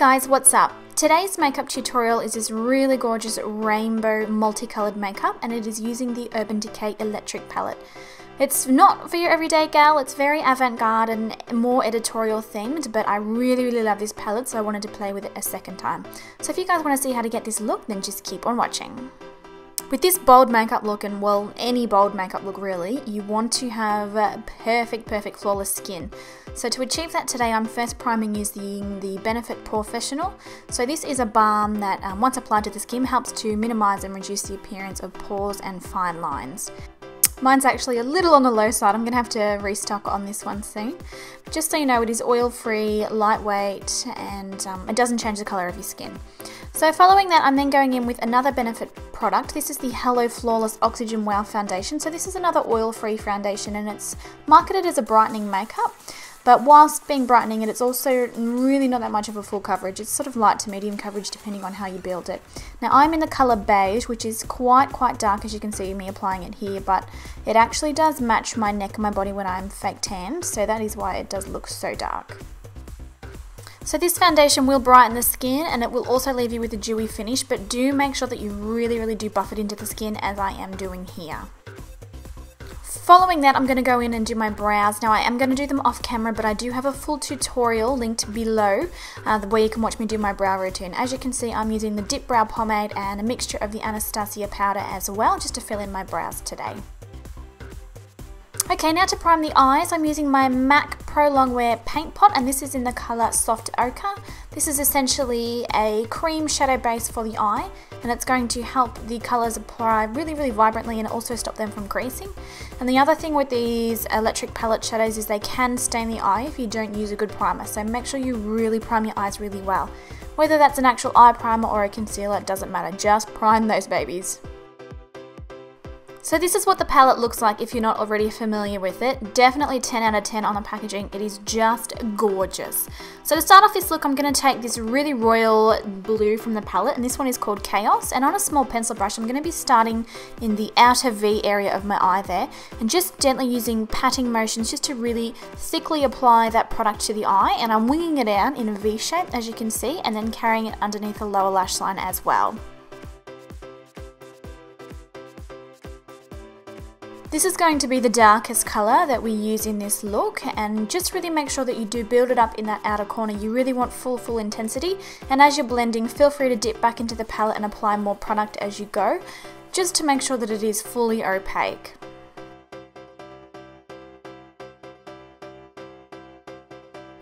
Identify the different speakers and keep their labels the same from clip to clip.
Speaker 1: Hey guys, what's up? Today's makeup tutorial is this really gorgeous rainbow multicolored makeup, and it is using the Urban Decay Electric Palette. It's not for your everyday gal, it's very avant-garde and more editorial themed, but I really love this palette, so I wanted to play with it a second time. So if you guys want to see how to get this look, then just keep on watching. With this bold makeup look, and well, any bold makeup look really, you want to have perfect flawless skin. So to achieve that today, I'm first priming using the Benefit Porefessional. So this is a balm that once applied to the skin helps to minimize and reduce the appearance of pores and fine lines. Mine's actually a little on the low side. I'm going to have to restock on this one soon. Just so you know, it is oil-free, lightweight, and it doesn't change the colour of your skin. So following that, I'm then going in with another Benefit product. This is the Hello Flawless Oxygen Wow Foundation. So this is another oil-free foundation, and it's marketed as a brightening makeup. But whilst being brightening, it's also really not that much of a full coverage. It's sort of light to medium coverage depending on how you build it. Now I'm in the colour Beige, which is quite dark, as you can see me applying it here, but it actually does match my neck and my body when I'm fake tanned, so that is why it does look so dark. So this foundation will brighten the skin, and it will also leave you with a dewy finish, but do make sure that you really do buff it into the skin, as I am doing here. Following that, I'm going to go in and do my brows. Now I am going to do them off camera, but I do have a full tutorial linked below where you can watch me do my brow routine. As you can see, I'm using the Dip Brow Pomade and a mixture of the Anastasia powder as well, just to fill in my brows today. Okay, now to prime the eyes, I'm using my MAC Pro Longwear Paintpot, and this is in the colour Soft Ochre. This is essentially a cream shadow base for the eye, and it's going to help the colours apply really vibrantly and also stop them from creasing. And the other thing with these electric palette shadows is they can stain the eye if you don't use a good primer, so make sure you really prime your eyes really well. Whether that's an actual eye primer or a concealer, it doesn't matter, just prime those babies. So this is what the palette looks like if you're not already familiar with it. Definitely 10 out of 10 on the packaging. It is just gorgeous. So to start off this look, I'm going to take this really royal blue from the palette, and this one is called Chaos. And on a small pencil brush, I'm going to be starting in the outer V area of my eye there, and just gently using patting motions just to really thickly apply that product to the eye. And I'm winging it out in a V shape, as you can see, and then carrying it underneath the lower lash line as well. This is going to be the darkest colour that we use in this look, and just really make sure that you do build it up in that outer corner. You really want full intensity, and as you're blending, feel free to dip back into the palette and apply more product as you go, just to make sure that it is fully opaque.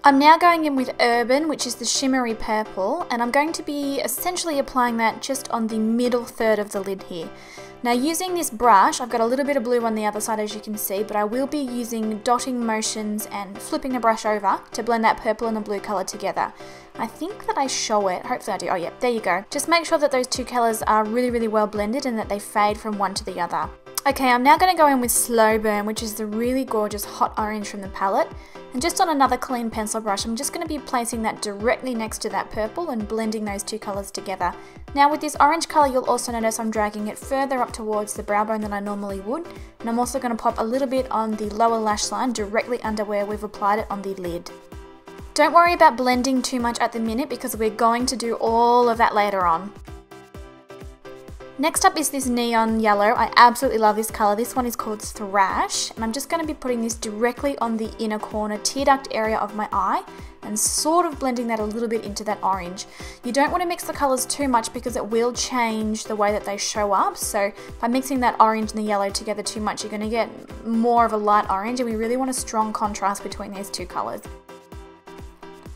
Speaker 1: I'm now going in with Urban, which is the shimmery purple, and I'm going to be essentially applying that just on the middle third of the lid here. Now using this brush, I've got a little bit of blue on the other side, as you can see, but I will be using dotting motions and flipping the brush over to blend that purple and the blue colour together. I think that I show it, hopefully I do. Oh yeah, there you go. Just make sure that those two colours are really well blended and that they fade from one to the other. Okay, I'm now going to go in with Slow Burn, which is the really gorgeous hot orange from the palette. And just on another clean pencil brush, I'm just going to be placing that directly next to that purple and blending those two colours together. Now with this orange colour, you'll also notice I'm dragging it further up towards the brow bone than I normally would. And I'm also going to pop a little bit on the lower lash line directly under where we've applied it on the lid. Don't worry about blending too much at the minute, because we're going to do all of that later on. Next up is this neon yellow. I absolutely love this colour. This one is called Thrash, and I'm just going to be putting this directly on the inner corner tear duct area of my eye and sort of blending that a little bit into that orange. You don't want to mix the colours too much because it will change the way that they show up, so by mixing that orange and the yellow together too much, you're going to get more of a light orange, and we really want a strong contrast between these two colours.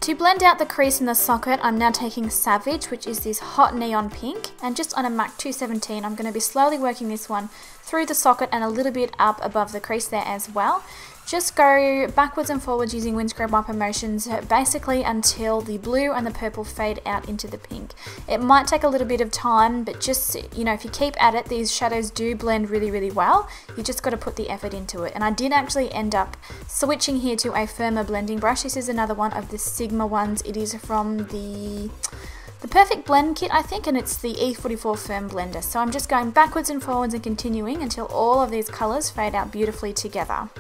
Speaker 1: To blend out the crease in the socket, I'm now taking Savage, which is this hot neon pink, and just on a MAC 217, I'm going to be slowly working this one through the socket and a little bit up above the crease there as well. Just go backwards and forwards using windscreen wiper motions, basically until the blue and the purple fade out into the pink. It might take a little bit of time, but just, you know, if you keep at it, these shadows do blend really well. You just got to put the effort into it. And I did actually end up switching here to a firmer blending brush. This is another one of the Sigma ones. It is from the Perfect Blend kit, I think, and it's the E44 Firm Blender. So I'm just going backwards and forwards and continuing until all of these colours fade out beautifully together.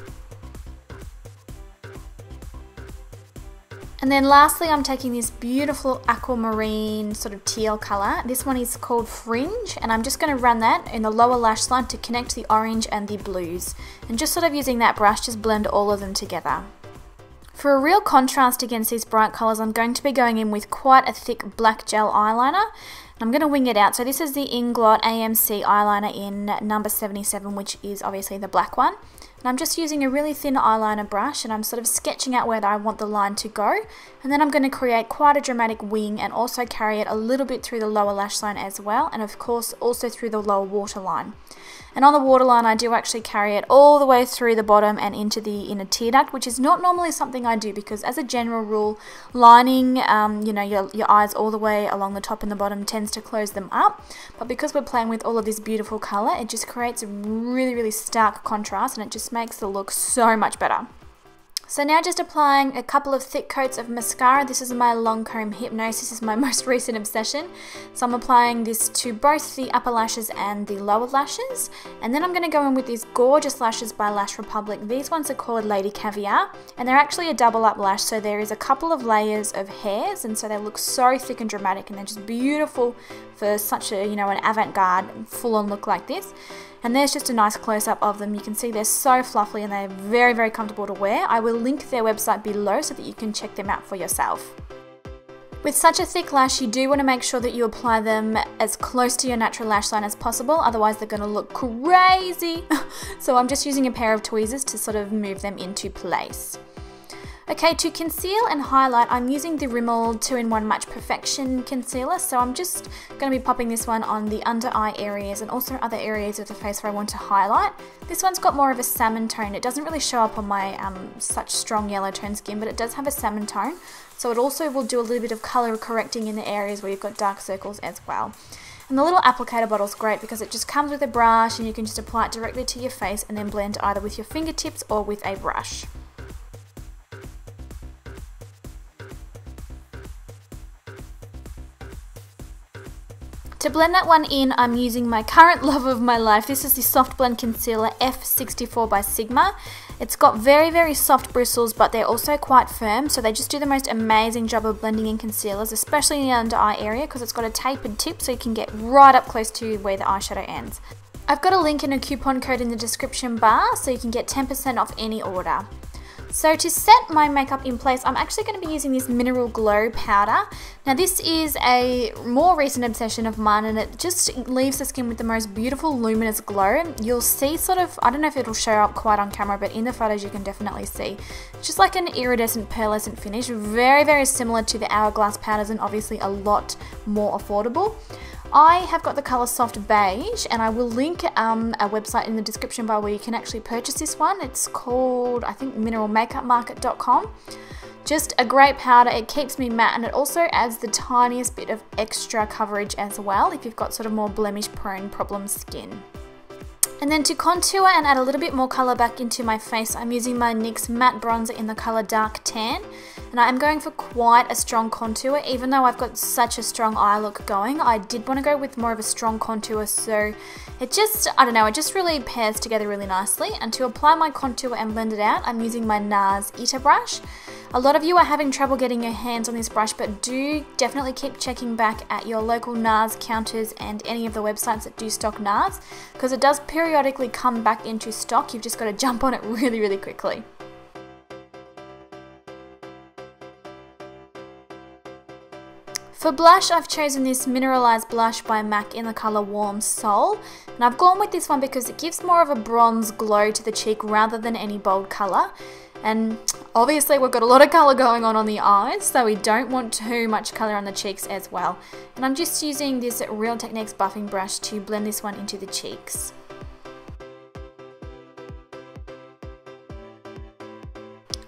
Speaker 1: And then lastly, I'm taking this beautiful aquamarine sort of teal colour. This one is called Fringe, and I'm just going to run that in the lower lash line to connect the orange and the blues. And just sort of using that brush, just blend all of them together. For a real contrast against these bright colours, I'm going to be going in with quite a thick black gel eyeliner. I'm going to wing it out. So this is the Inglot AMC eyeliner in number 77, which is obviously the black one. And I'm just using a really thin eyeliner brush, and I'm sort of sketching out where I want the line to go. And then I'm going to create quite a dramatic wing and also carry it a little bit through the lower lash line as well. And of course also through the lower waterline. And on the waterline, I do actually carry it all the way through the bottom and into the inner tear duct, which is not normally something I do because as a general rule, lining you know, your eyes all the way along the top and the bottom tends to close them up. But because we're playing with all of this beautiful colour, it just creates a really, really stark contrast, and it just makes the look so much better. So now just applying a couple of thick coats of mascara. This is my Lancome Hypnose. This is my most recent obsession. So I'm applying this to both the upper lashes and the lower lashes. And then I'm going to go in with these gorgeous lashes by Lash Republic. These ones are called Lady Caviar, and they're actually a double up lash. So there is a couple of layers of hairs, and so they look so thick and dramatic, and they're just beautiful for such a, you know, an avant-garde full-on look like this. And there's just a nice close-up of them. You can see they're so fluffy and they're very, very comfortable to wear. I will link their website below so that you can check them out for yourself. With such a thick lash, you do want to make sure that you apply them as close to your natural lash line as possible, otherwise they're going to look crazy. So I'm just using a pair of tweezers to sort of move them into place. Okay, to conceal and highlight, I'm using the Rimmel 2-in-1 Match Perfection Concealer. So I'm just going to be popping this one on the under eye areas and also other areas of the face where I want to highlight. This one's got more of a salmon tone. It doesn't really show up on my such strong yellow tone skin, but it does have a salmon tone. So it also will do a little bit of colour correcting in the areas where you've got dark circles as well. And the little applicator bottle is great because it just comes with a brush and you can just apply it directly to your face and then blend either with your fingertips or with a brush. To blend that one in, I'm using my current love of my life. This is the Soft Blend Concealer F64 by Sigma. It's got very, very soft bristles, but they're also quite firm, so they just do the most amazing job of blending in concealers, especially in the under eye area because it's got a tapered tip so you can get right up close to where the eyeshadow ends. I've got a link and a coupon code in the description bar so you can get 10% off any order. So to set my makeup in place, I'm actually going to be using this Mineral Glow powder. Now this is a more recent obsession of mine, and it just leaves the skin with the most beautiful luminous glow. You'll see sort of, I don't know if it'll show up quite on camera, but in the photos you can definitely see. It's just like an iridescent pearlescent finish, very, very similar to the Hourglass powders and obviously a lot more affordable. I have got the colour Soft Beige, and I will link a website in the description bar where you can actually purchase this one. It's called, I think, mineralmakeupmarket.com. Just a great powder. It keeps me matte, and it also adds the tiniest bit of extra coverage as well if you've got sort of more blemish prone problem skin. And then to contour and add a little bit more colour back into my face, I'm using my NYX matte bronzer in the colour Dark Tan. And I am going for quite a strong contour. Even though I've got such a strong eye look going, I did want to go with more of a strong contour, so it just, I don't know, it just really pairs together really nicely. And to apply my contour and blend it out, I'm using my NARS Ita brush. A lot of you are having trouble getting your hands on this brush, but do definitely keep checking back at your local NARS counters and any of the websites that do stock NARS, because it does periodically come back into stock. You've just got to jump on it really, really quickly. For blush, I've chosen this Mineralize blush by MAC in the colour Warm Soul, and I've gone with this one because it gives more of a bronze glow to the cheek rather than any bold colour. And obviously we've got a lot of colour going on the eyes, so we don't want too much colour on the cheeks as well. And I'm just using this Real Techniques buffing brush to blend this one into the cheeks.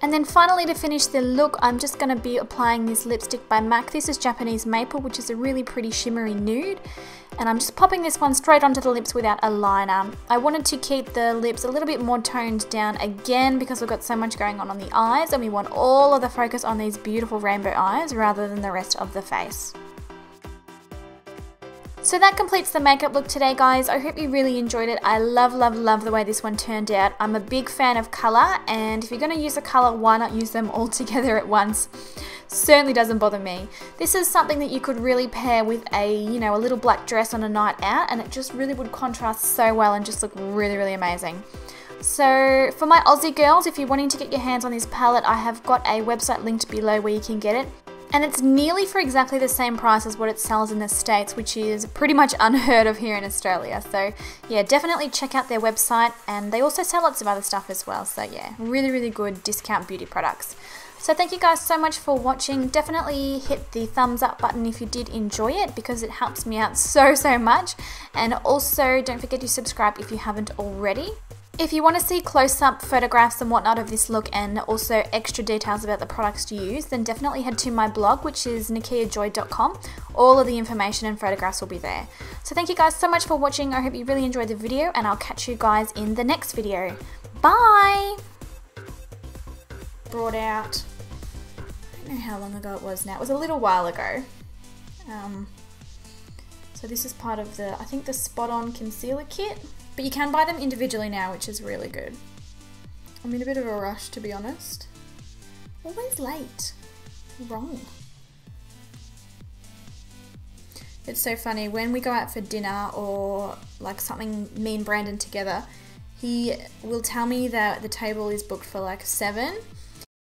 Speaker 1: And then finally, to finish the look, I'm just going to be applying this lipstick by MAC. This is Japanese Maple, which is a really pretty shimmery nude. And I'm just popping this one straight onto the lips without a liner. I wanted to keep the lips a little bit more toned down again because we've got so much going on the eyes, and we want all of the focus on these beautiful rainbow eyes rather than the rest of the face. So that completes the makeup look today, guys. I hope you really enjoyed it. I love, love, love the way this one turned out. I'm a big fan of colour, and if you're going to use a colour, why not use them all together at once? certainly doesn't bother me. This is something that you could really pair with a, you know, a little black dress on a night out, and it just really would contrast so well and just look really, really amazing. So for my Aussie girls, if you're wanting to get your hands on this palette, I have got a website linked below where you can get it. And it's nearly for exactly the same price as what it sells in the States, which is pretty much unheard of here in Australia. So yeah, definitely check out their website, and they also sell lots of other stuff as well. So yeah, really, really good discount beauty products. So thank you guys so much for watching. Definitely hit the thumbs up button if you did enjoy it, because it helps me out so much. And also don't forget to subscribe if you haven't already. If you want to see close-up photographs and whatnot of this look, and also extra details about the products used, then definitely head to my blog, which is nikiajoy.com. All of the information and photographs will be there. So thank you guys so much for watching. I hope you really enjoyed the video, and I'll catch you guys in the next video. Bye! Brought out, I don't know how long ago it was now. It was a little while ago. So this is part of the, I think, the Spot On Concealer Kit. But you can buy them individually now, which is really good. I'm in a bit of a rush, to be honest. Always late. Wrong. It's so funny, when we go out for dinner or like something, me and Brandon together, he will tell me that the table is booked for like 7,